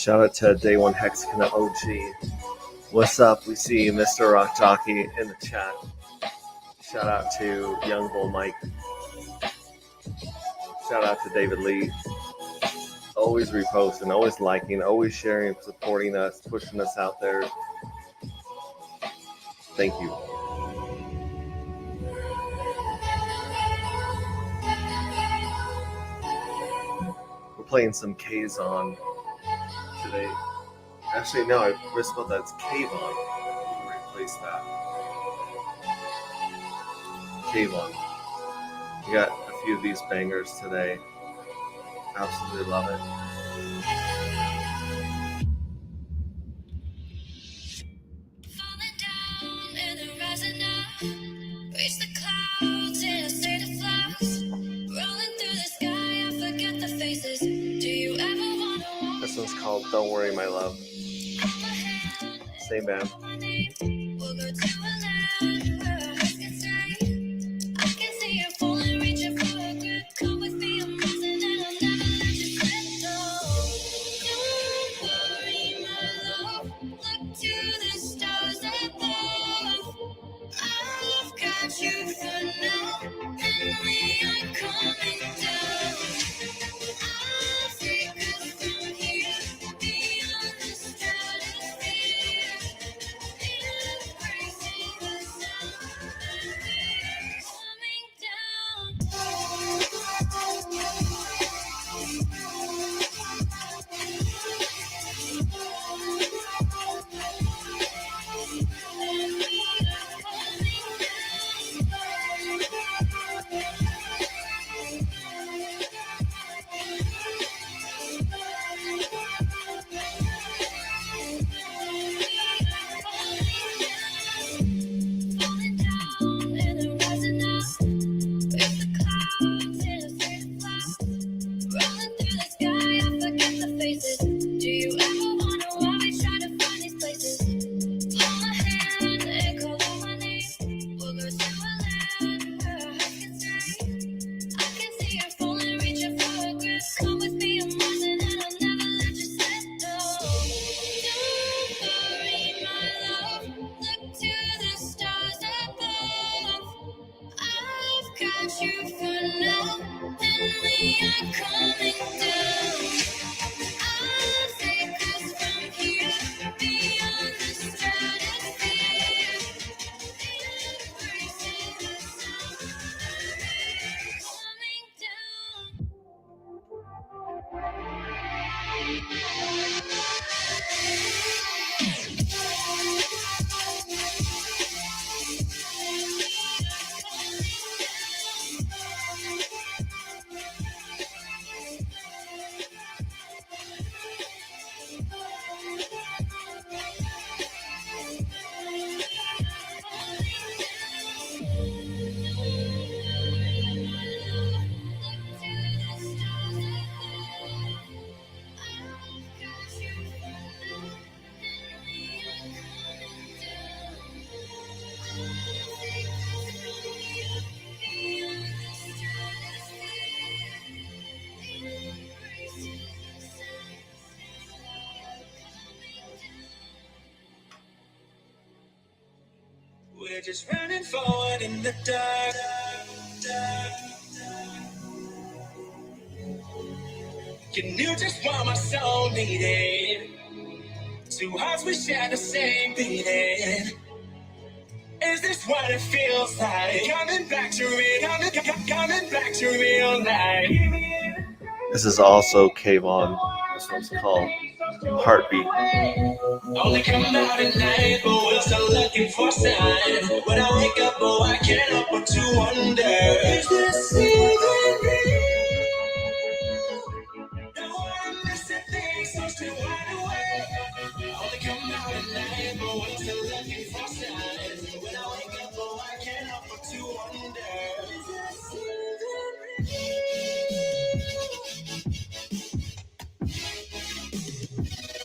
Shout out to Day One Hexagon OG. What's up? We see Mr. Rock Jockey in the chat. Shout out to Young Bull Mike. Shout out to David Lee. Always reposting, always liking, always sharing, supporting us, pushing us out there. Thank you. We're playing some Kazon today. Actually, no, I misspelled that. It's Kavon. Replace that. Kavon. We got a few of these bangers today. Absolutely love it. Falling down and then rising up. Reach the clouds in a state of flux. Rolling through the sky, I forget the faces. Do you ever want to walk? This one's called Don't Worry My Love. Same band. We'll go to a land where our hearts can stay. I can see you falling, reaching for a grip. Come with me, I'm rising and I'll never let you slip. Don't worry, my love. Look to the stars above. I've got you for now, and we are coming down. I'll take us from here, beyond the stratosphere. Embracing the sound, and we're coming falling down and then rising up. With the clouds in a state of flux. Rolling through the sky, I forget the faces. Do you ever wonder why we try to find these places? Hold my hand and call out my name. We'll go to a land where our hearts can stay. I can see you falling, reaching for a grip. Come with me, I'm rising and I'll never let you slip. No, don't worry, my love. Look to the stars above. I've got you for now, and we are coming down. I'll take us from here, beyond the stratosphere. Embracing the sound, and we're coming down. We're just running forward in the dark. You knew just what my soul needed. Two hearts we share the same beating. Is this what it feels like? Coming back to real life. This is also Kavon. This one's called Heartbeat. Only come out at night, but we're still looking for signs. When I wake up, oh, I can't help but to wonder, is this even real? No one missing things, so still wide awake. Only come out at night, but we're still looking for signs. When I wake up, oh, I can't help but to wonder, is this even real?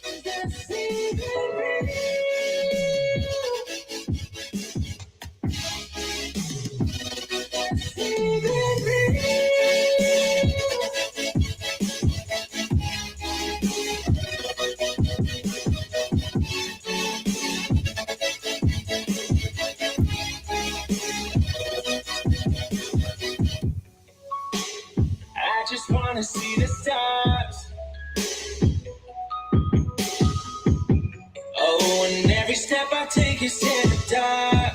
Is this even real? darkest in the dark.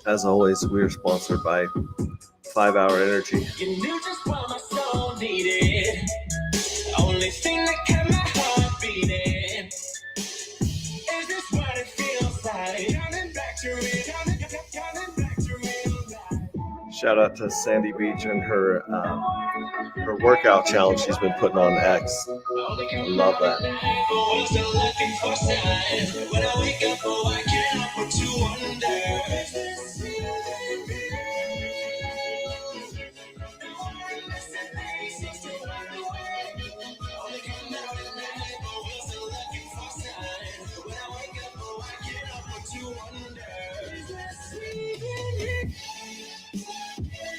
As always, we are sponsored by 5 Hour Energy. You knew just what my soul needed. Only thing that kept my heart beating. Is this what it feels like? Coming back to real, coming back to real life. Shout out to Sandy Beach and her workout challenge she's been putting on X. Love that. Was still looking for signs. When I wake up, oh, I can't help but to wonder. Is this real? Seems to run away. Only come out at night, but we're still looking for signs. When I wake up, oh, I can't help but to wonder. Is this real? Is this real?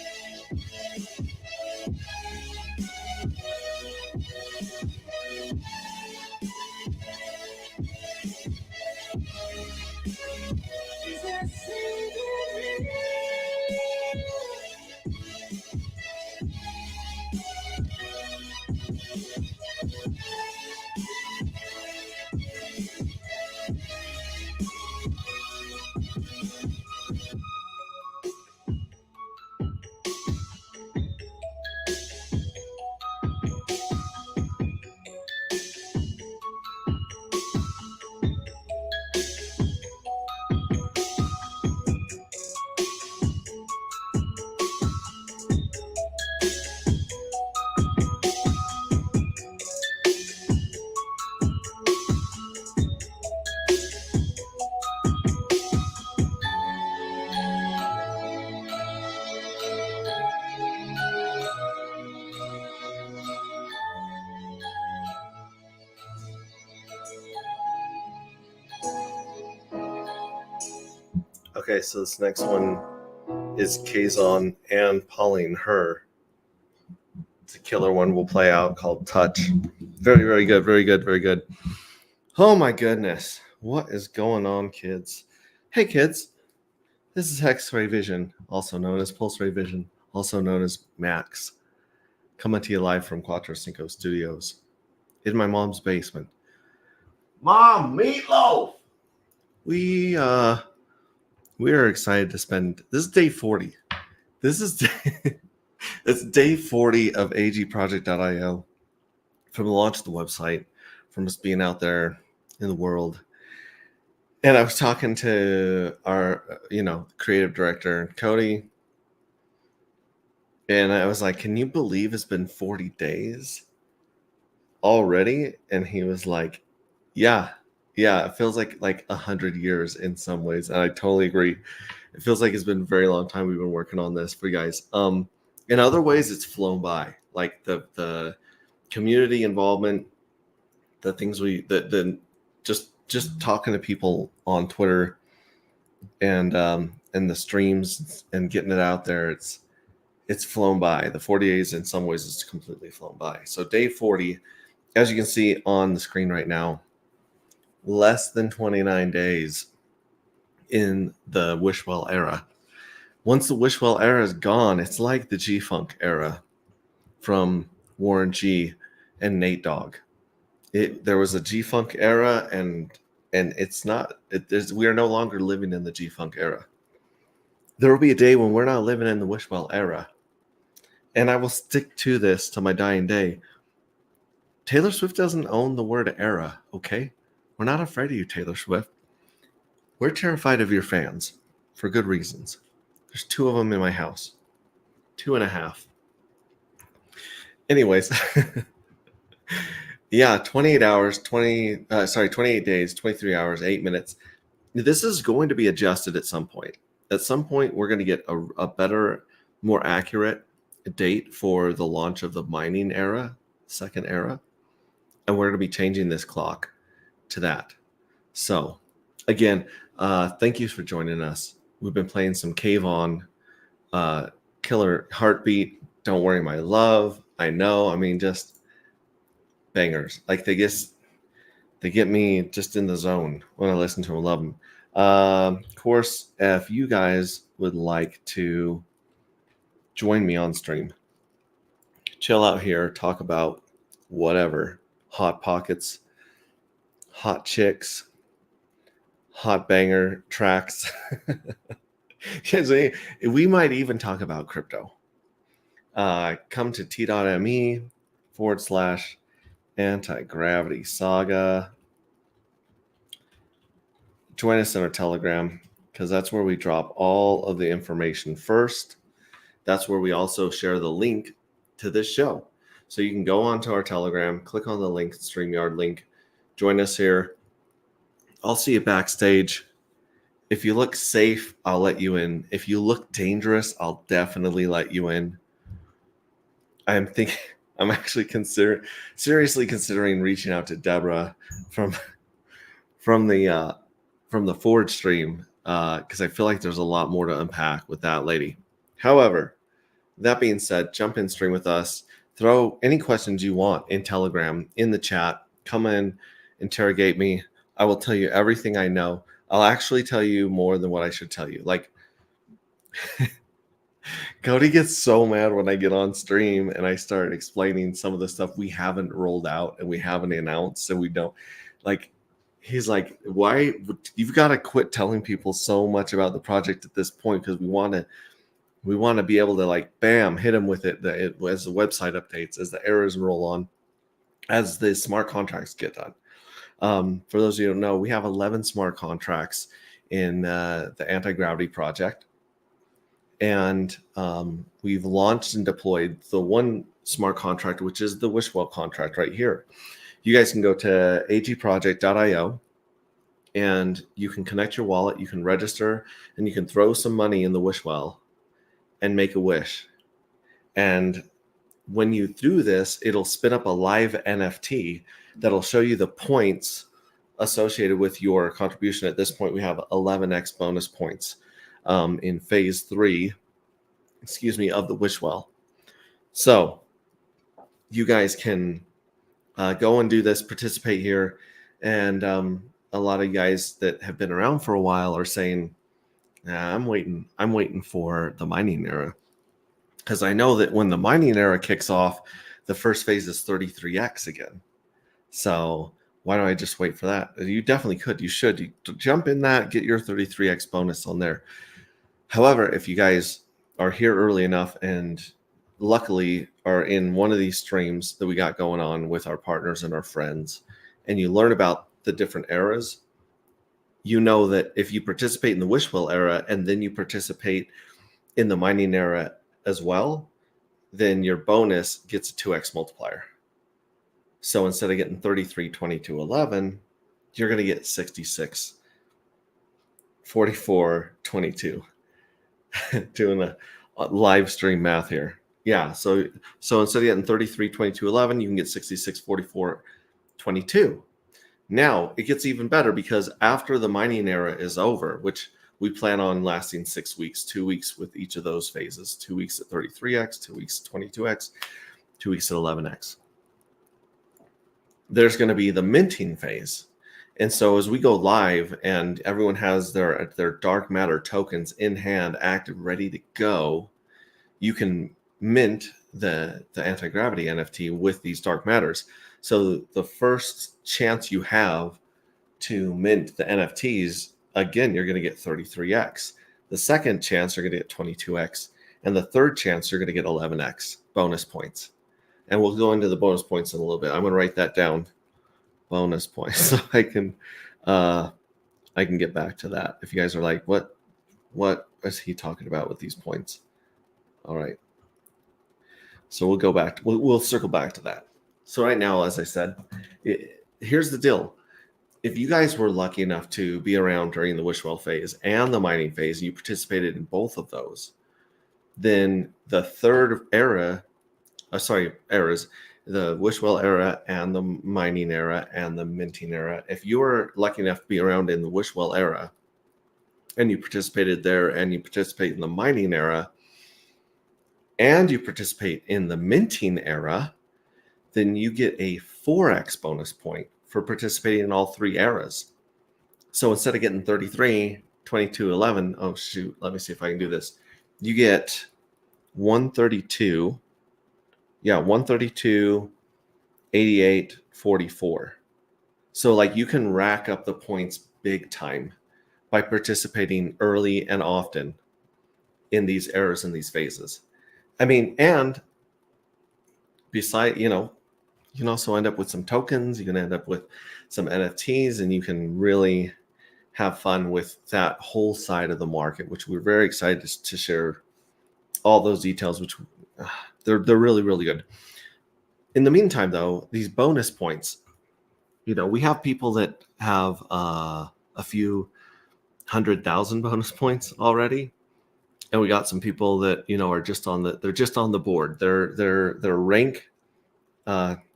Okay, so this next one is Kazon and Pauline Her. It's a killer one we'll play out called Touch. Very, very good, very good, very good. Oh my goodness. What is going on, kids? Hey, kids. This is X-Ray Vision, also known as Pulse Ray Vision, also known as Max, coming to you live from Cuatro Cinco Studios in my mom's basement. Mom, meatloaf! We are excited to spend, this is day 40. This is it's day 40 of agproject.io, from the launch of the website, from us being out there in the world. And I was talking to our, creative director, Cody, and I was like, can you believe it's been 40 days already? And he was like, yeah, it feels like 100 years in some ways. And I totally agree. It feels like it's been a very long time we've been working on this for you guys. In other ways, it's flown by. Like the community involvement, the things just talking to people on Twitter and the streams and getting it out there, it's flown by. The 40 days in some ways it's completely flown by. So day 40, as you can see on the screen right now, less than 29 days in the Wishwell era. Once the Wishwell era is gone, it's like the G-Funk era from Warren G and Nate Dogg. There was a G-Funk era, and it's not. We are no longer living in the G-Funk era. There will be a day when we're not living in the Wishwell era, and I will stick to this to my dying day. Taylor Swift doesn't own the word era, okay? We're not afraid of you, Taylor Swift. We're terrified of your fans for good reasons. There's 2 of them in my house. 2.5. Anyways, yeah, 28 days, 23 hours, 8 minutes. This is going to be adjusted at some point. At some point, we're going to get a better, more accurate date for the launch of the mining era, second era. And we're going to be changing this clock to that. So, again, thank you for joining us. We've been playing some Cave On, Killer Heartbeat, Don't Worry My Love. I know, just bangers. Like they get me just in the zone when I listen to them. Love them. Of course, if you guys would like to join me on stream, chill out here, talk about whatever, hot pockets, hot chicks, hot banger tracks. Yes, we might even talk about crypto. Come to t.me/anti-gravity saga. Join us in our Telegram, because that's where we drop all of the information first. That's where we also share the link to this show. So you can go onto our Telegram, click on the link, StreamYard link, join us here. I'll see you backstage. If you look safe, I'll let you in. If you look dangerous, I'll definitely let you in. I'm actually seriously considering reaching out to Deborah from the Forge stream, because I feel like there's a lot more to unpack with that lady. However, that being said, jump in stream with us. Throw any questions you want in Telegram, in the chat. Come in, interrogate me. I will tell you everything I know. I'll actually tell you more than what I should tell you. Like, Cody gets so mad when I get on stream and I start explaining some of the stuff we haven't rolled out and we haven't announced, and we don't like. He's like, "Why? You've got to quit telling people so much about the project at this point, because we want to be able to, like, bam, hit them with it as the website updates, as the errors roll on, as the smart contracts get done." For those of you who don't know, we have 11 smart contracts in the Anti-Gravity project. And we've launched and deployed the one smart contract, which is the Wishwell contract right here. You guys can go to agproject.io and you can connect your wallet, you can register, and you can throw some money in the Wishwell and make a wish. And when you do this, it'll spin up a live NFT that'll show you the points associated with your contribution. At this point, we have 11x bonus points in phase 3, of the Wishwell. So you guys can go and do this, participate here. And a lot of you guys that have been around for a while are saying, I'm waiting for the mining era. Because I know that when the mining era kicks off, the first phase is 33x again. So why don't I just wait for that? You definitely could. You should. You jump in that, get your 33x bonus on there. However, if you guys are here early enough and luckily are in one of these streams that we got going on with our partners and our friends, and you learn about the different eras, you know that if you participate in the Wishwell era and then you participate in the mining era as well, then your bonus gets a 2x multiplier. So instead of getting 33, 22, 11, you're going to get 66, 44, 22. Doing a live stream math here. Yeah, so instead of getting 33, 22, 11, you can get 66, 44, 22. Now, it gets even better, because after the mining era is over, which we plan on lasting 6 weeks, 2 weeks with each of those phases, 2 weeks at 33x, 2 weeks at 22x, 2 weeks at 11x. There's going to be the minting phase. And so as we go live and everyone has their dark matter tokens in hand, active, ready to go, you can mint the anti-gravity NFT with these dark matters. So the first chance you have to mint the NFTs, again, you're going to get 33x. The second chance, you're going to get 22x. And the third chance, you're going to get 11x bonus points. And we'll go into the bonus points in a little bit. I'm going to write that down. Bonus points, so I can get back to that. If you guys are like, what is he talking about with these points? All right. So we'll go back. We'll circle back to that. So right now, as I said, here's the deal. If you guys were lucky enough to be around during the Wishwell phase and the mining phase, and you participated in both of those, then the third eras, the Wishwell era and the mining era and the minting era, if you were lucky enough to be around in the Wishwell era and you participated there and you participate in the mining era and you participate in the minting era, then you get a 4x bonus point for participating in all 3 eras. So instead of getting 33, 22, 11, oh shoot, let me see if I can do this. You get 132, 88, 44. So like you can rack up the points big time by participating early and often in these eras and these phases. I mean, and beside, you can also end up with some tokens, you can end up with some NFTs, and you can really have fun with that whole side of the market, which we're very excited to share all those details, which they're really, really good. In the meantime, though, these bonus points, we have people that have a few 100,000 bonus points already, and we got some people that are just on the board. Their rank.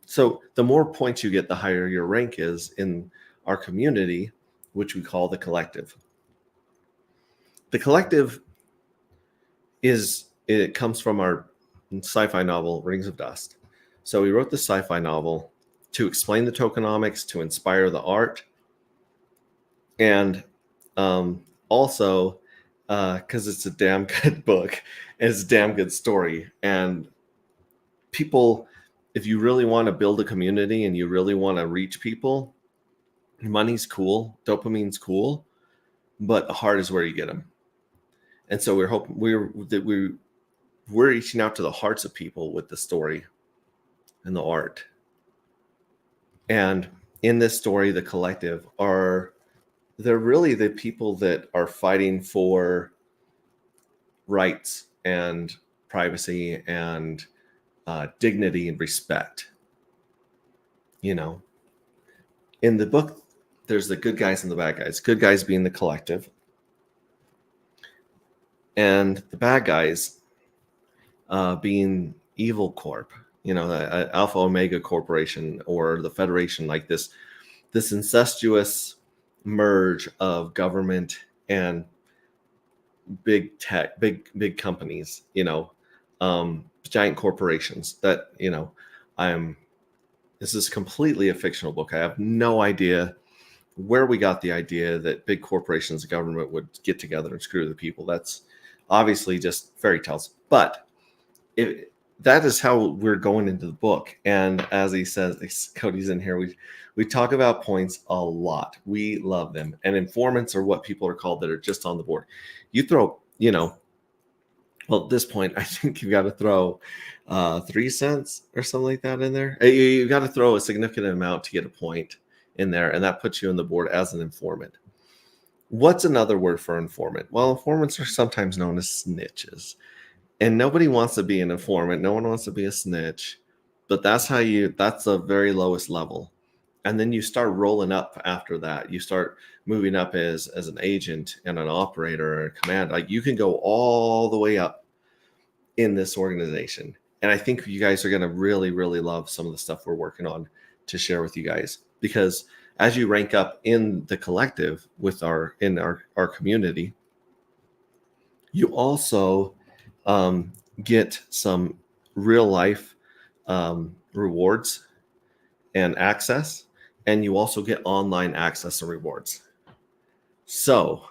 So the more points you get, the higher your rank is in our community, which we call the collective. The collective it comes from our sci-fi novel Rings of Dust. So we wrote the sci-fi novel to explain the tokenomics, to inspire the art, and also because it's a damn good book and it's a damn good story. And people, if you really want to build a community and you really want to reach people, money's cool, dopamine's cool, but the heart is where you get them. And so we're hoping we're reaching out to the hearts of people with the story and the art. And in this story, the collective they're really the people that are fighting for rights and privacy and dignity and respect. In the book, there's the good guys and the bad guys. Good guys being the collective, and the bad guys being Evil Corp. Alpha Omega Corporation or the Federation, like this incestuous merge of government and big tech, big companies, giant corporations that, this is completely a fictional book. I have no idea where we got the idea that big corporations and government would get together and screw the people. That's obviously just fairy tales, but that is how we're going into the book. And as he says, Cody's in here, we talk about points a lot. We love them. And informants are what people are called that are just on the board. You throw, well, at this point, I think you've got to throw 3 cents or something like that in there. You've got to throw a significant amount to get a point in there, and that puts you on the board as an informant. What's another word for informant? Well, informants are sometimes known as snitches. And nobody wants to be an informant. No one wants to be a snitch. But that's the very lowest level. And then you start rolling up after that. You start moving up as an agent and an operator or a command. Like, you can go all the way up in this organization. And I think you guys are going to really, really love some of the stuff we're working on to share with you guys. Because as you rank up in the collective with our community, you also get some real life rewards and access, and you also get online access and rewards. So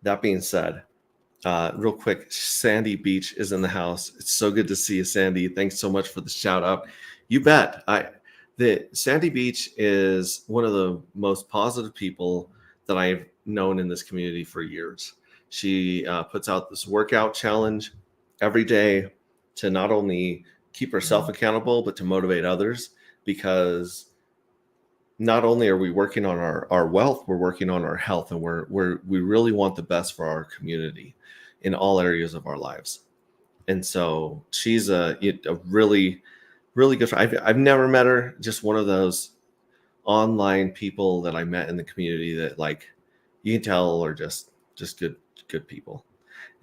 that being said, real quick, Sandy Beach is in the house. It's so good to see you, Sandy. Thanks so much for the shout out. You bet. The Sandy Beach is one of the most positive people that I've known in this community for years. She puts out this workout challenge every day to not only keep herself accountable, but to motivate others, because not only are we working on our wealth, we're working on our health, and we really want the best for our community in all areas of our lives. And so she's a really, really good friend. I've never met her, just one of those online people that I met in the community that, like, you can tell are just good people.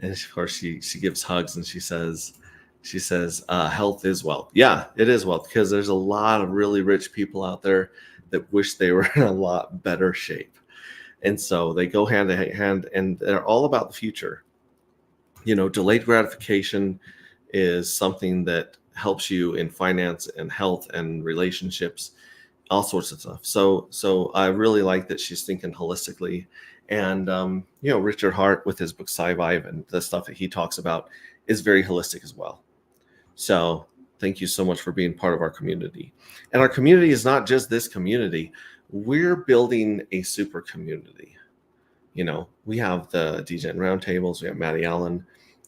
And of course she gives hugs, and she says health is wealth. Yeah, it is wealth, because there's a lot of really rich people out there that wish they were in a lot better shape. And so they go hand in hand, and they're all about the future. Delayed gratification is something that helps you in finance and health and relationships, all sorts of stuff. So I really like that she's thinking holistically. And, Richard Hart with his book Sci-Vibe and the stuff that he talks about is very holistic as well. So thank you so much for being part of our community. And our community is not just this community. We're building a super community. We have the Degen Roundtables, we have Matty Allen,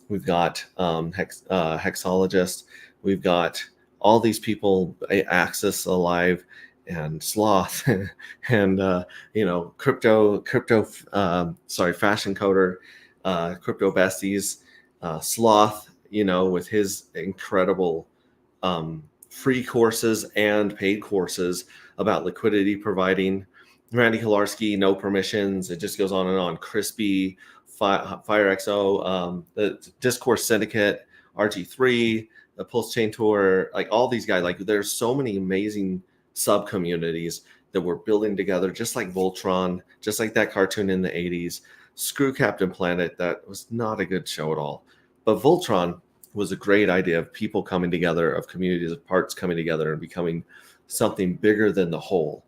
we've got Hexologist, we've got all these people, Axis Alive, and Sloth, and Fashion Coder, Crypto Besties, Sloth, with his incredible free courses and paid courses about liquidity providing. Randy Kolarski, no permissions. It just goes on and on. Crispy, FireXO, the Discourse Syndicate, RG3, the Pulse Chain Tour, like all these guys. Like there's so many amazing sub communities that we're building together, just like Voltron, just like that cartoon in the 80s. Screw Captain Planet, that was not a good show at all. But Voltron was a great idea of people coming together, of communities of parts coming together and becoming something bigger than the whole.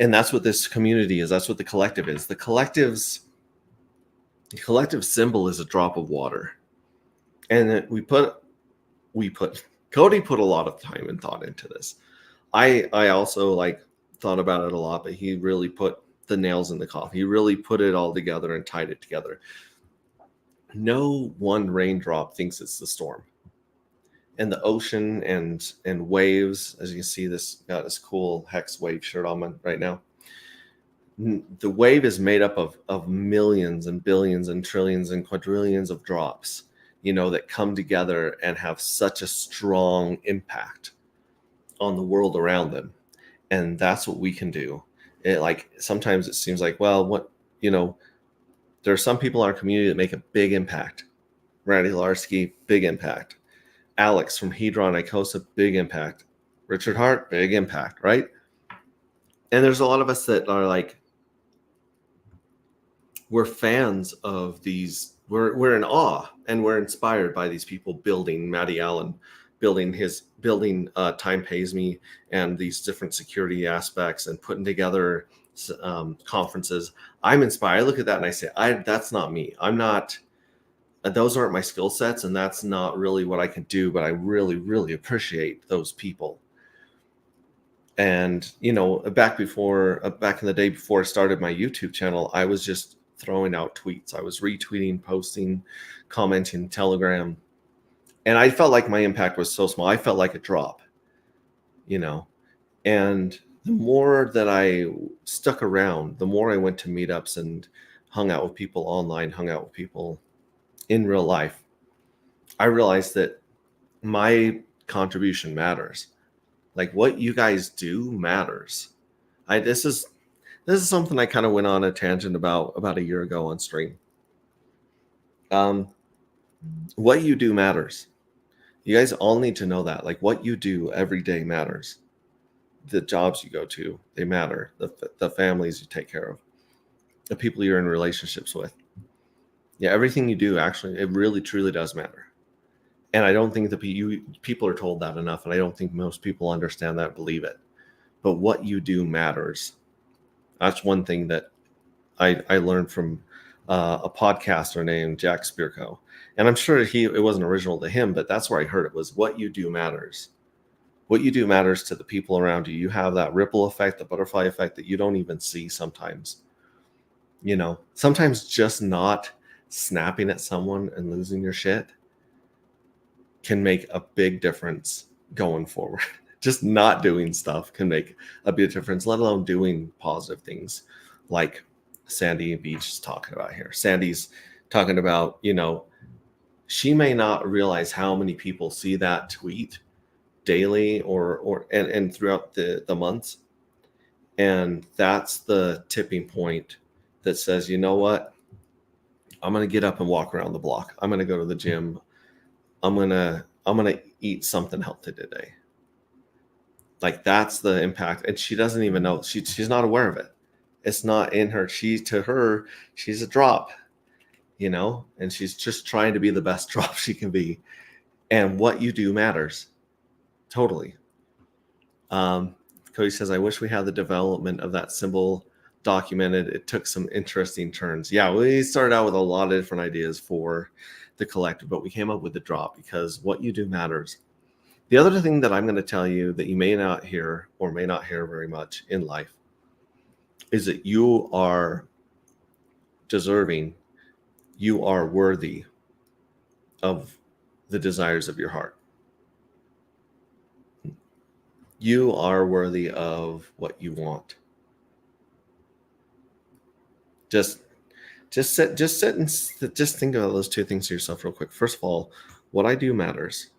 And that's what this community is. That's what the collective is. The collective symbol is a drop of water. And Cody put a lot of time and thought into this. I also thought about it a lot, but he really put the nails in the coffin. He really put it all together and tied it together. No one raindrop thinks it's the storm. And the ocean and waves, as you can see, this got this cool Hex wave shirt on right now. The wave is made up of millions and billions and trillions and quadrillions of drops, that come together and have such a strong impact on the world around them. And that's what we can do. Sometimes it seems like, well, there are some people in our community that make a big impact. Randy Kolarski, big impact. Alex from Hedron Icosa, big impact. Richard Hart, big impact, right? And there's a lot of us that are we're fans of these. We're in awe and we're inspired by these people building. Matty Allen building Time Pays Me and these different security aspects and putting together conferences. I'm inspired. I look at that and I say, that's not me. I'm not. Those aren't my skill sets, and that's not really what I can do, but I really, really appreciate those people. And, back in the day before I started my YouTube channel, I was just throwing out tweets. I was retweeting, posting, commenting, Telegram. And I felt like my impact was so small. I felt like a drop, and the more that I stuck around, the more I went to meetups and hung out with people online, hung out with people in real life, I realized that my contribution matters. Like what you guys do matters. This is something I kind of went on a tangent about a year ago on stream. What you do matters. You guys all need to know that. Like what you do every day matters. The jobs you go to, they matter. The families you take care of, the people you're in relationships with. Yeah, everything you do, actually, it really, truly does matter. And I don't think people are told that enough, and I don't think most people understand that, believe it. But what you do matters. That's one thing that I learned from a podcaster named Jack Spirko. And I'm sure it wasn't original to him, but that's where I heard it, was what you do matters. What you do matters to the people around you. You have that ripple effect, the butterfly effect that you don't even see sometimes. Sometimes just not snapping at someone and losing your shit can make a big difference going forward. Just not doing stuff can make a big difference, let alone doing positive things like Sandy Beach is talking about here. Sandy's talking about, she may not realize how many people see that tweet daily and throughout the months. And that's the tipping point that says, you know what? I'm going to get up and walk around the block. I'm going to go to the gym. I'm going to eat something healthy today. Like that's the impact. And she doesn't even know. She's not aware of it. It's not in her. She's a drop, and she's just trying to be the best drop she can be. And what you do matters. Totally. Cody says, I wish we had the development of that symbol documented. It took some interesting turns. Yeah, we started out with a lot of different ideas for the collective, but we came up with the drop because what you do matters. The other thing that I'm going to tell you that you may not hear or may not hear very much in life is that you are deserving. You are worthy of the desires of your heart. You are worthy of what you want. Just sit and just think about those two things to yourself real quick. First of all, what I do matters,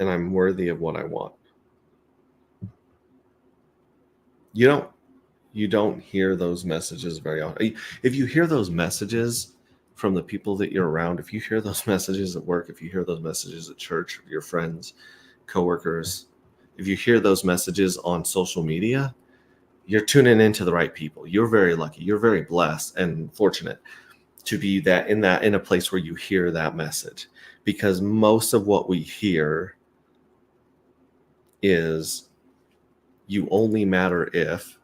and I'm worthy of what I want. You don't hear those messages very often. If you hear those messages from the people that you're around, if you hear those messages at work, if you hear those messages at church, your friends, coworkers, if you hear those messages on social media, you're tuning into the right people. You're very lucky. You're very blessed and fortunate to be in a place where you hear that message, because most of what we hear is you only matter if,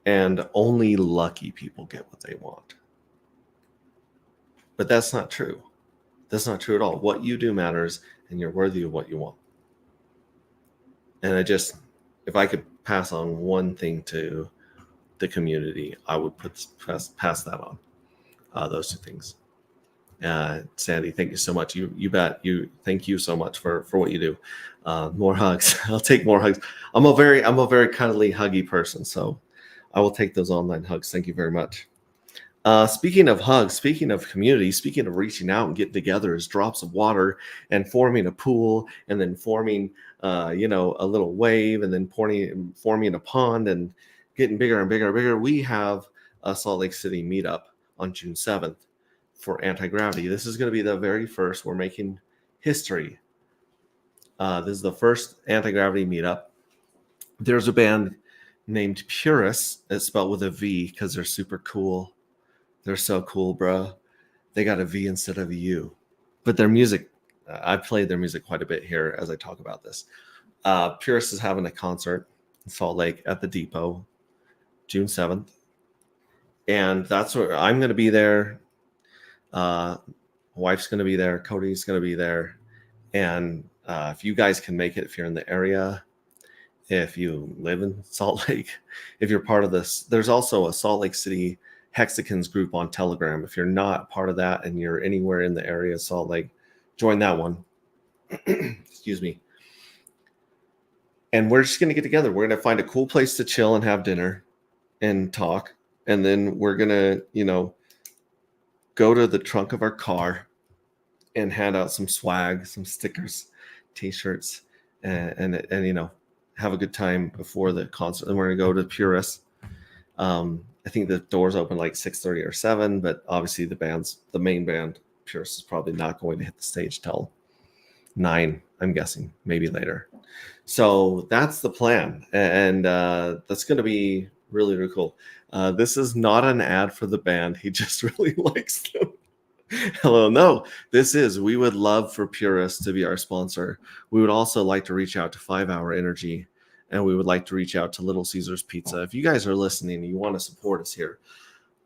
and only lucky people get what they want. But that's not true. That's not true at all. What you do matters, and you're worthy of what you want. And if I could pass on one thing to the community, I would pass that on. Those two things. Sandy, thank you so much. You bet. Thank you so much for what you do. More hugs. I'll take more hugs. I'm a very cuddly, huggy person, so I will take those online hugs. Thank you very much. Speaking of hugs, speaking of community, speaking of reaching out and getting together as drops of water and forming a pool, and then forming, a little wave, and then forming a pond and getting bigger and bigger and bigger. We have a Salt Lake City meetup on June 7th for Anti-Gravity. This is going to be the very first. We're making history. This is the first Anti-Gravity meetup. There's a band named Purus. It's spelled with a V because they're super cool. They're so cool, bro. They got a V instead of a U. But their music, I played their music quite a bit here as I talk about this. Purus is having a concert in Salt Lake at the Depot, June 7th. And that's where I'm going to be there. My wife's going to be there. Cody's going to be there. And if you guys can make it, if you're in the area, if you live in Salt Lake, if you're part of this, there's also a Salt Lake City Hexicans group on Telegram. If you're not part of that and you're anywhere in the area of Salt Lake, join that one. Excuse me. And we're just going to get together. We're going to find a cool place to chill and have dinner and talk. And then we're going to, go to the trunk of our car and hand out some swag, some stickers, t-shirts, and have a good time before the concert. And we're going to go to Purus. I think the doors open like 6:30 or 7, but obviously the main band, Purus, is probably not going to hit the stage till 9, I'm guessing, maybe later. So that's the plan. And that's going to be really, really cool. This is not an ad for the band. He just really likes them. Hello. No, we would love for Purus to be our sponsor. We would also like to reach out to 5 Hour Energy, and we would like to reach out to Little Caesars Pizza. If you guys are listening and you want to support us here,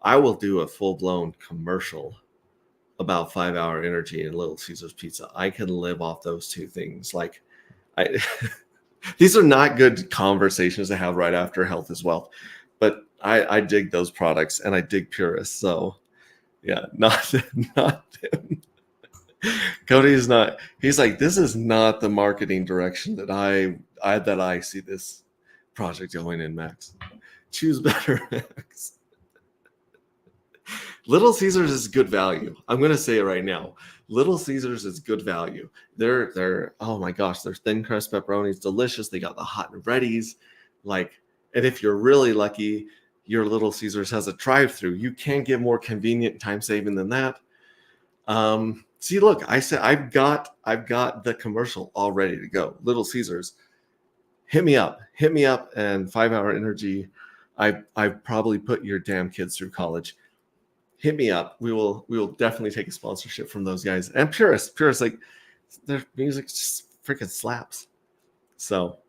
I will do a full-blown commercial about 5 Hour Energy and Little Caesars Pizza. I can live off those two things. These are not good conversations to have right after Health is Wealth, but I dig those products and I dig Purus. So yeah, not him. Cody's not. He's like, this is not the marketing direction that I see this project going in, Max. Choose better, Max. Little Caesars is good value. I'm gonna say it right now. Little Caesars is good value. They're oh my gosh, their thin crust pepperoni is delicious. They got the hot and readies, and if you're really lucky, your Little Caesars has a drive-through. You can't get more convenient, time-saving than that. See, look, I said I've got the commercial all ready to go. Little Caesars, hit me up, and 5 Hour Energy. I've probably put your damn kids through college. Hit me up. We will definitely take a sponsorship from those guys. And Purus, like their music just freaking slaps. So,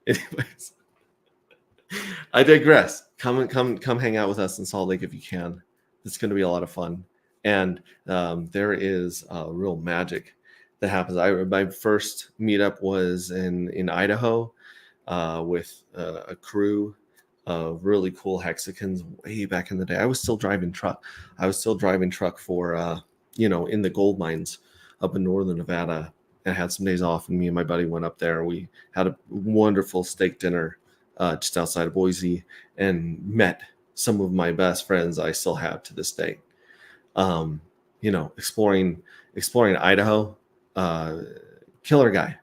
anyways, I digress. Come hang out with us in Salt Lake if you can. It's going to be a lot of fun. And there is real magic that happens. My first meetup was in Idaho with a crew really cool hexagons way back in the day. I was still driving truck. For in the gold mines up in northern Nevada, and had some days off. And me and my buddy went up there. We had a wonderful steak dinner just outside of Boise, and met some of my best friends I still have to this day. Exploring Idaho. Killer guy,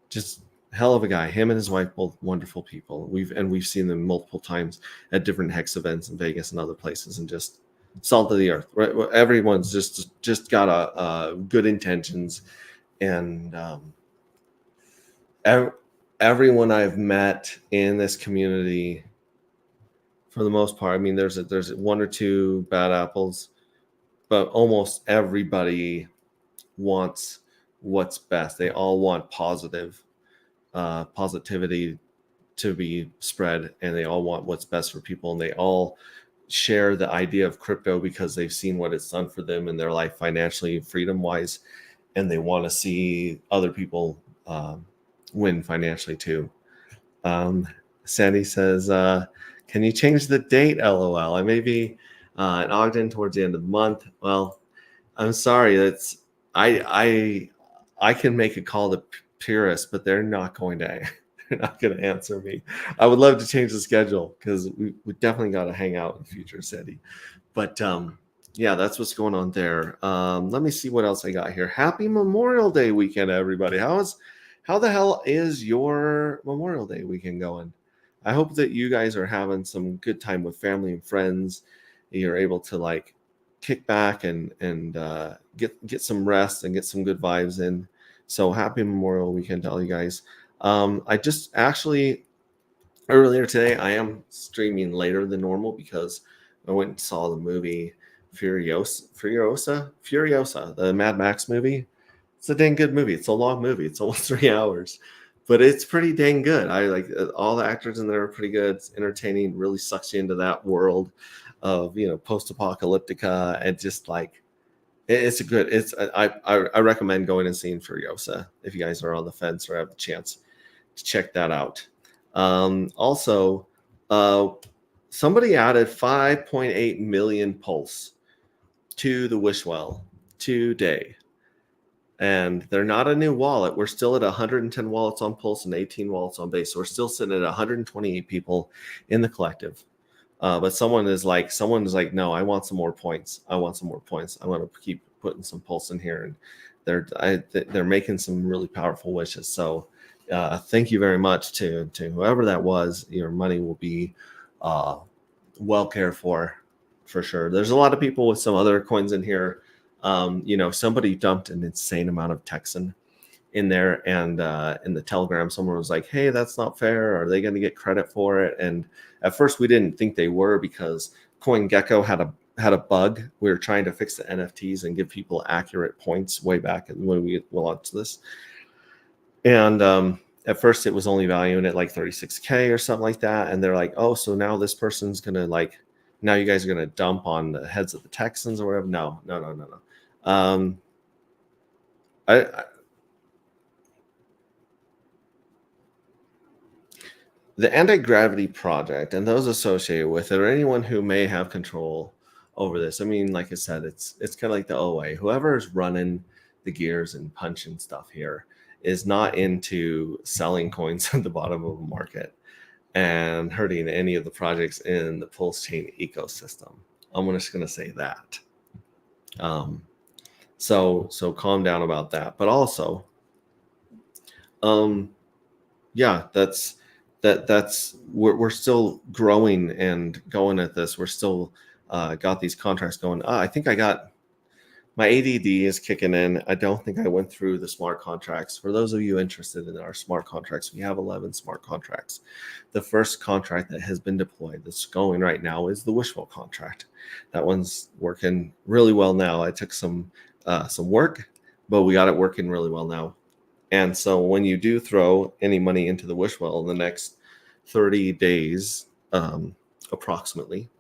just hell of a guy. Him and his wife, both wonderful people. We've seen them multiple times at different hex events in Vegas and other places, and just salt of the earth. Right? Everyone's just got a good intentions, and everyone I've met in this community, for the most part, I mean, there's one or two bad apples, but almost everybody wants what's best. They all want positivity to be spread, and they all want what's best for people, and they all share the idea of crypto because they've seen what it's done for them in their life financially, freedom wise, and they want to see other people win financially too. Sandy says, can you change the date? LOL. I may be in Ogden towards the end of the month. Well, I'm sorry. I can make a call to Purist, but they're not going to answer me. I would love to change the schedule, because we definitely got to hang out in the future, Sandy. But yeah, that's what's going on there. Let me see what else I got here. Happy Memorial Day weekend, everybody. How the hell is your Memorial Day weekend going? I hope that you guys are having some good time with family and friends. You're able to kick back and get some rest and get some good vibes in. So happy Memorial Weekend to all you guys. I just actually earlier today, I am streaming later than normal because I went and saw the movie Furiosa, the Mad Max movie. It's a dang good movie. It's a long movie. It's almost 3 hours, but it's pretty dang good. I like all the actors in there are pretty good. It's entertaining, really sucks you into that world of post-apocalyptica, and just I recommend going and seeing Furiosa if you guys are on the fence or have the chance to check that out. Also, somebody added 5.8 million pulse to the Wishwell today, and they're not a new wallet. We're still at 110 wallets on Pulse and 18 wallets on Base. So we're still sitting at 128 people in the collective. But someone is like, no, I want some more points. I want to keep putting some Pulse in here, and they're making some really powerful wishes. So thank you very much to whoever that was. Your money will be well cared for sure. There's a lot of people with some other coins in here. Somebody dumped an insane amount of Texan in there, and in the Telegram, someone was like, hey, that's not fair. Are they going to get credit for it? And at first we didn't think they were, because CoinGecko had a bug. We were trying to fix the NFTs and give people accurate points way back when we launched this. And at first it was only valuing at like 36K or something like that. And they're like, oh, so now this person's going to now you guys are going to dump on the heads of the Texans or whatever. No. The Anti-Gravity Project and those associated with it, or anyone who may have control over this. I mean, like I said, it's kind of like the OA. Whoever is running the gears and punching stuff here is not into selling coins at the bottom of a market and hurting any of the projects in the Pulse Chain ecosystem. I'm just going to say that. So calm down about that. But also, that's we're still growing and going at this. We're still got these contracts going. I think I got my ADD is kicking in. I don't think I went through the smart contracts. For those of you interested in our smart contracts, we have 11 smart contracts. The first contract that has been deployed that's going right now is the Wishful contract. That one's working really well now. I took some work, but we got it working really well now. And so when you do throw any money into the Wishwell in the next 30 days, approximately,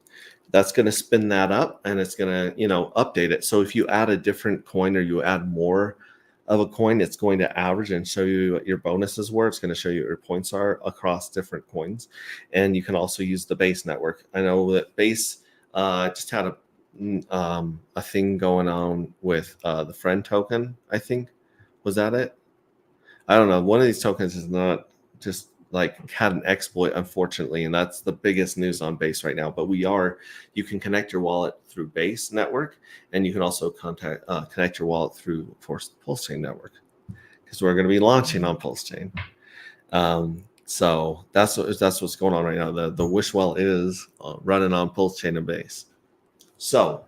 that's going to spin that up, and it's going to, update it. So if you add a different coin or you add more of a coin, it's going to average and show you what your bonuses were. It's going to show you what your points are across different coins. And you can also use the Base network. I know that Base just had a thing going on with the friend token, I think. Was that it? I don't know. One of these tokens is not just like had an exploit, unfortunately, and that's the biggest news on Base right now. But you can connect your wallet through Base network, and you can also connect your wallet through Pulse Chain network, because we're going to be launching on Pulse Chain. So that's what's going on right now. The Wishwell is running on Pulse Chain and Base. So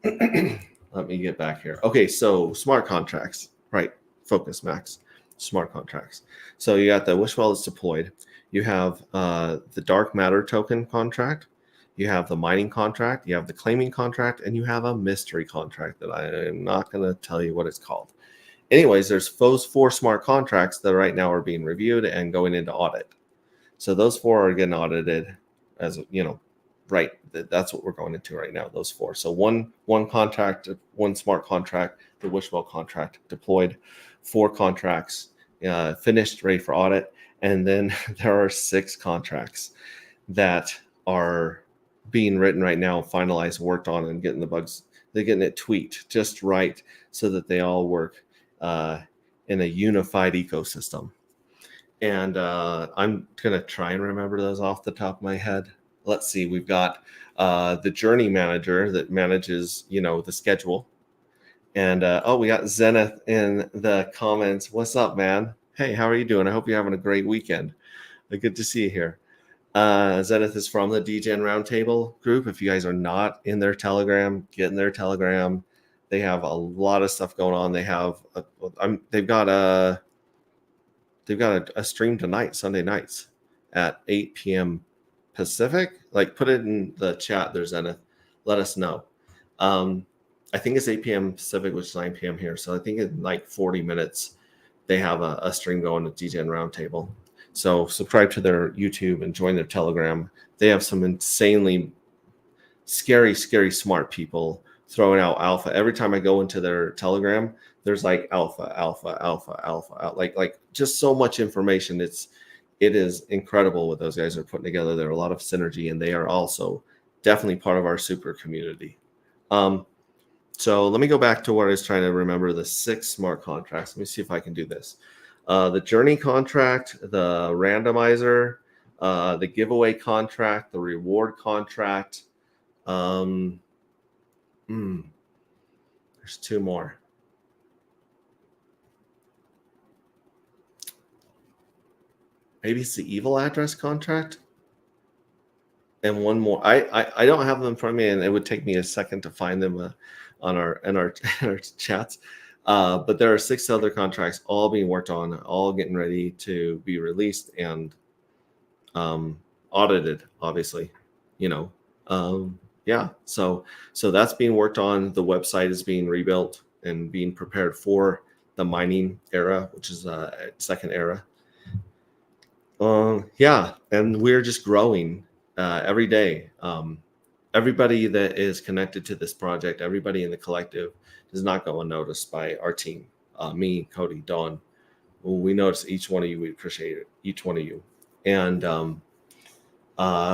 let me get back here. Okay, so smart contracts, right? Focus, Max. Smart contracts. So you got the Wishwell is deployed. You have the dark matter token contract. You have the mining contract. You have the claiming contract, and you have a mystery contract that I am not going to tell you what it's called. Anyways, there's those 4 smart contracts that right now are being reviewed and going into audit. So those 4 are getting audited, as you know, right? That's what we're going into right now. Those 4. So one contract, one smart contract, the Wishwell contract deployed. 4 contracts finished, ready for audit, and then there are 6 contracts that are being written right now, finalized, worked on, and getting the bugs. They're getting it tweaked just right so that they all work in a unified ecosystem. And I'm gonna try and remember those off the top of my head. Let's see. We've got the journey manager that manages, the schedule. And we got Zenith in the comments. What's up, man? Hey, how are you doing? I hope you're having a great weekend. Good to see you here. Zenith is from the DGen Roundtable group. If you guys are not in their Telegram, get in their Telegram. They have a lot of stuff going on. They have they've got a stream tonight, Sunday nights at 8 p.m. Pacific. Like, put it in the chat there, Zenith. Let us know. I think it's 8 p.m. Pacific, which is 9 p.m. here. So I think in like 40 minutes, they have a stream going to DGen Roundtable. So subscribe to their YouTube and join their Telegram. They have some insanely scary, smart people throwing out alpha. Every time I go into their Telegram, there's like alpha, like just so much information. It is incredible what those guys are putting together. There are a lot of synergy, and they are also definitely part of our super community. So let me go back to what I was trying to remember, the 6 smart contracts. Let me see if I can do this. The journey contract, the randomizer, the giveaway contract, the reward contract. There's 2 more. Maybe it's the evil address contract. And 1 more. I don't have them in front of me, and it would take me a second to find them on our chats. But there are 6 other contracts all being worked on, all getting ready to be released and audited, obviously. Yeah. So that's being worked on. The website is being rebuilt and being prepared for the mining era, which is a second era. Yeah, and we're just growing every day. Everybody that is connected to this project, everybody in the collective, does not go unnoticed by our team. Me, Cody, Dawn. We notice each one of you. We appreciate it, each one of you. And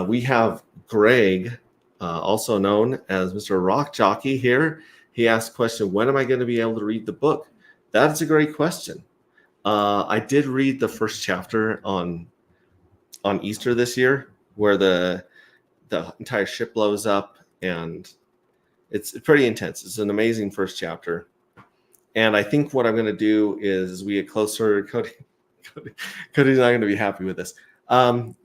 we have Greg, also known as Mr. Rock Jockey here. He asked a question, when am I going to be able to read the book? That's a great question. I did read the first chapter on Easter this year, where the entire ship blows up, and it's pretty intense. It's an amazing first chapter. And I think what I'm going to do is, as we get closer, Cody's not going to be happy with this. I'm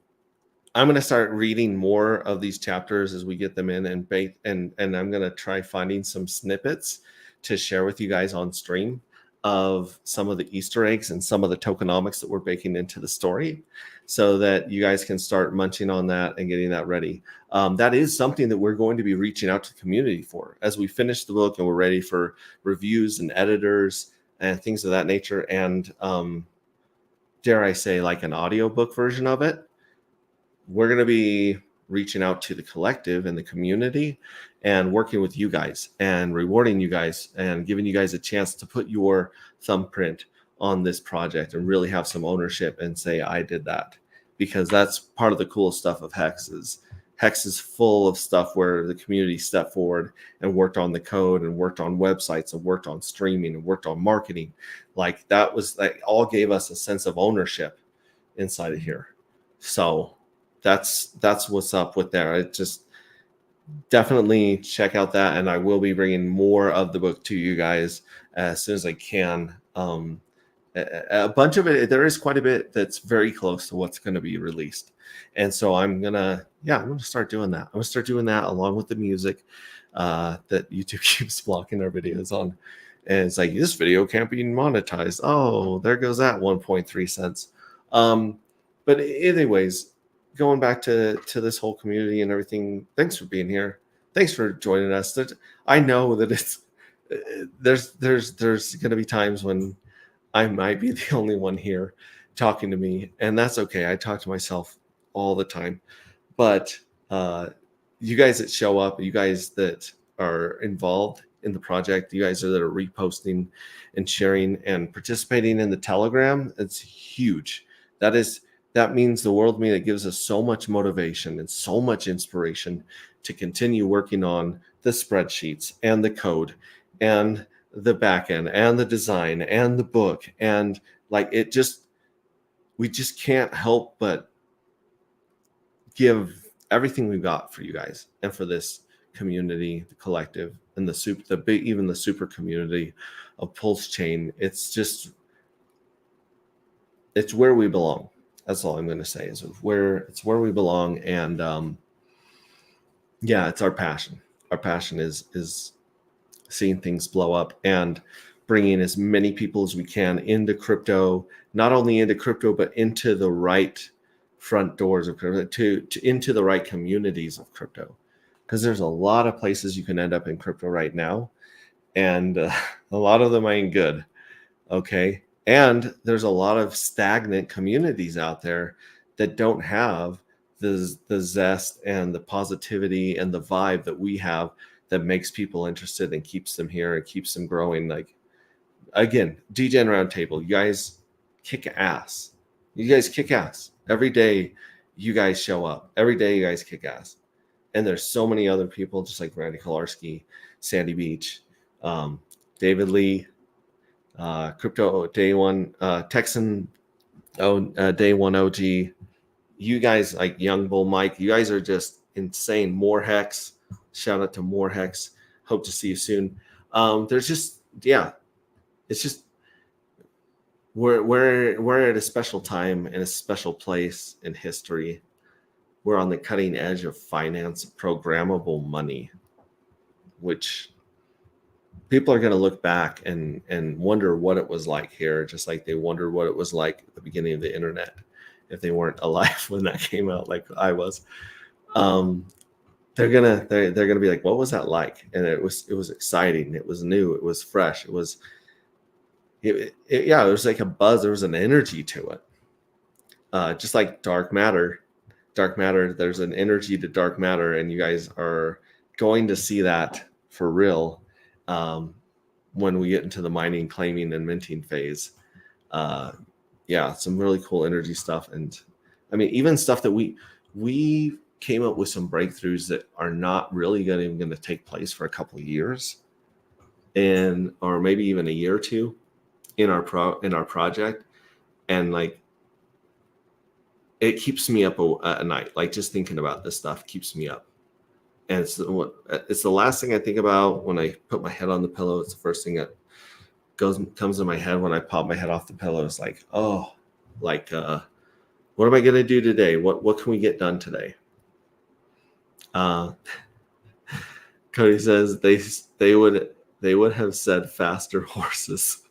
going to start reading more of these chapters as we get them in, and I'm going to try finding some snippets to share with you guys on stream of some of the Easter eggs and some of the tokenomics that we're baking into the story, so that you guys can start munching on that and getting that ready. That is something that we're going to be reaching out to the community for as we finish the book and we're ready for reviews and editors and things of that nature. And dare I say, like an audiobook version of it. We're going to be reaching out to the collective and the community and working with you guys and rewarding you guys and giving you guys a chance to put your thumbprint on this project and really have some ownership and say, I did that. Because that's part of the cool stuff of Hex is full of stuff where the community stepped forward and worked on the code and worked on websites and worked on streaming and worked on marketing. Like that was like all gave us a sense of ownership inside of here. So that's what's up with there. It just definitely check out that, and I will be bringing more of the book to you guys as soon as I can. A bunch of it, there is quite a bit that's very close to what's going to be released, and so I'm gonna start doing that. I'm gonna start doing that along with the music that YouTube keeps blocking our videos on, and it's like this video can't be monetized. Oh, there goes that 1.3 cents. But anyways, going back to this whole community and everything, thanks for being here. Thanks for joining us. I know that it's there's going to be times when I might be the only one here talking to me, and that's okay. I talk to myself all the time. But you guys that show up, you guys that are involved in the project, you guys that are reposting and sharing and participating in the Telegram, it's huge. That means the world to me. That gives us so much motivation and so much inspiration to continue working on the spreadsheets and the code and the backend and the design and the book. And like we just can't help but give everything we've got for you guys and for this community, the collective, and even the super community of Pulse Chain. It's where we belong. That's all I'm going to say is where we belong. And it's our passion. Our passion is seeing things blow up and bringing as many people as we can into crypto, not only into crypto, but into the right front doors of crypto, into the right communities of crypto. Because there's a lot of places you can end up in crypto right now. And a lot of them ain't good. Okay. And there's a lot of stagnant communities out there that don't have the zest and the positivity and the vibe that we have that makes people interested and keeps them here and keeps them growing. Like, again, DGen Roundtable, you guys kick ass. You guys kick ass. Every day you guys show up. Every day you guys kick ass. And there's so many other people just like Randy Kolarski, Sandy Beach, David Lee, Crypto Day One, Texan Day One OG. You guys like Young Bull Mike. You guys are just insane. More Hex. Shout out to More Hex. Hope to see you soon. There's just it's just we're at a special time and a special place in history. We're on the cutting edge of finance, programmable money, which people are going to look back and wonder what it was like here, just like they wondered what it was like at the beginning of the internet, if they weren't alive when that came out, like I was. They're gonna be like, what was that like? And it was exciting. It was new. It was fresh. It was like a buzz. There was an energy to it. Just like dark matter. Dark matter, there's an energy to dark matter, and you guys are going to see that for real when we get into the mining, claiming, and minting phase. Some really cool energy stuff. And I mean, even stuff that we came up with some breakthroughs that are not really going to take place for a couple of years, or maybe even a year or two in our project. And like, it keeps me up at night. Like, just thinking about this stuff keeps me up. And it's the last thing I think about when I put my head on the pillow. It's the first thing that comes to my head when I pop my head off the pillow. It's like, what am I going to do today? What can we get done today? Cody says they would have said faster horses.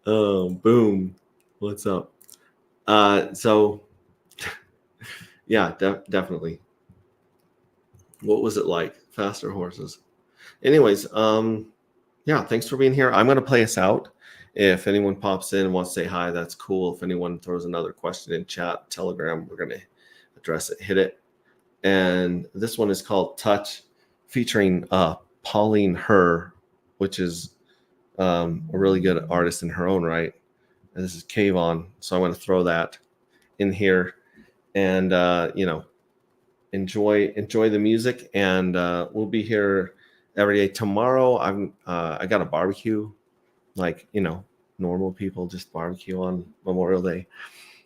Boom. What's up? Definitely. What was it like? Faster horses. Anyways, thanks for being here. I'm going to play us out. If anyone pops in and wants to say hi, that's cool. If anyone throws another question in chat, Telegram, we're going to address it, hit it. And this one is called Touch, featuring Pauline Her, which is a really good artist in her own right. And this is Kayvon. So I want to throw that in here, and enjoy the music. And we'll be here every day. Tomorrow I got a barbecue, like normal people just barbecue on Memorial Day.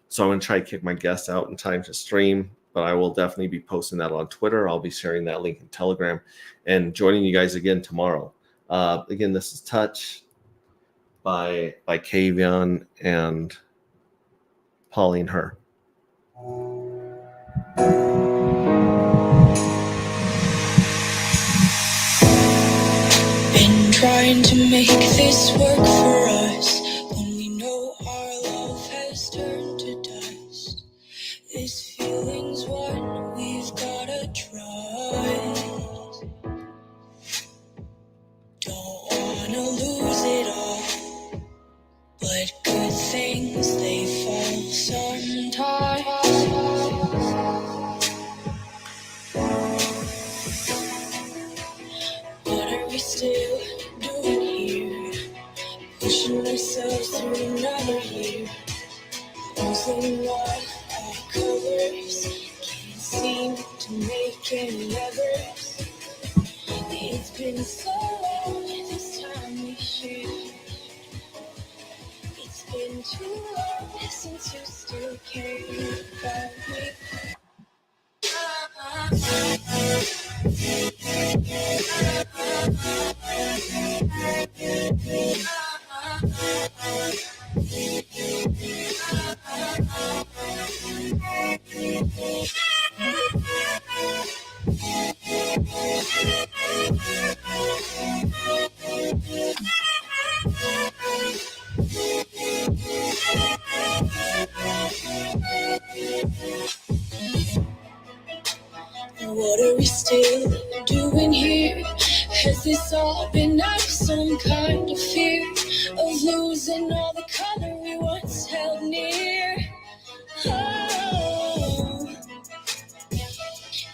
So I'm going to try to kick my guests out in time to stream, but I will definitely be posting that on Twitter. I'll be sharing that link in Telegram and joining you guys again tomorrow. Again, this is Touch by Kayvon and Pauline Her. Been trying to make this work for us when we know our love has turned to dust. This feeling's one we've gotta trust. Don't wanna lose it all, but good things they fall sometimes. What are we still doing here? Pushing ourselves through another year. Losing all our colors. Can't seem to make any others. It's been so long this time we shared. It's been too long since you still cared about me. What are we still doing here? Has this all been out of some kind of fear of losing all the color we once held near? Oh,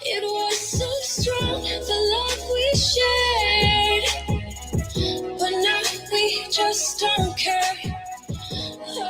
it was so strong, the love we shared, but now we just don't care. Oh,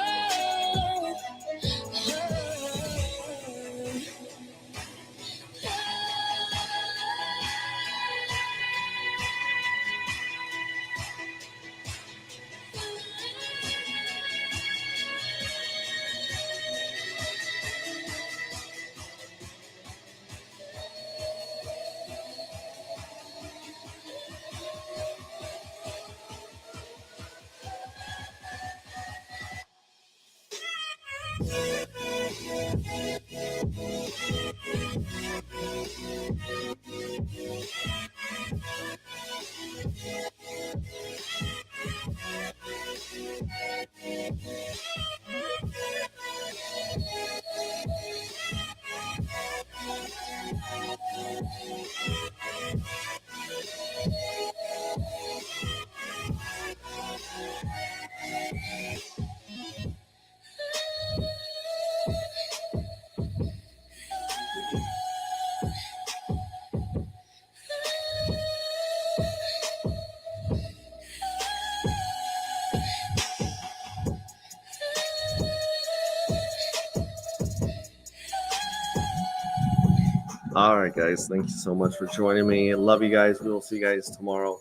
All right, guys. Thank you so much for joining me. Love you guys. We will see you guys tomorrow.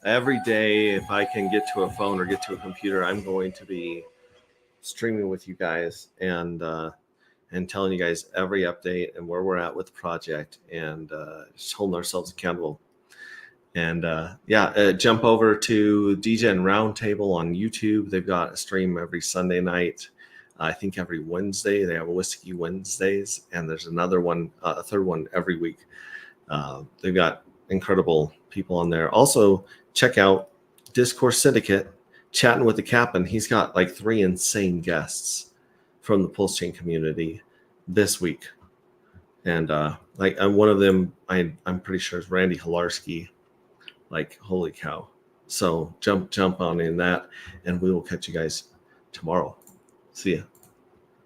Every day, if I can get to a phone or get to a computer, I'm going to be streaming with you guys and telling you guys every update and where we're at with the project, and just holding ourselves accountable. And jump over to DJ and Roundtable on YouTube. They've got a stream every Sunday night. I think every Wednesday. They have a Whiskey Wednesdays, and there's another one, a third one every week. They've got incredible people on there. Also, check out Discourse Syndicate, Chatting with the Captain. He's got like 3 insane guests from the Pulse Chain community this week. And one of them, I'm pretty sure is Randy Hilarski. Like, holy cow. So jump on in that, and we will catch you guys tomorrow. See ya.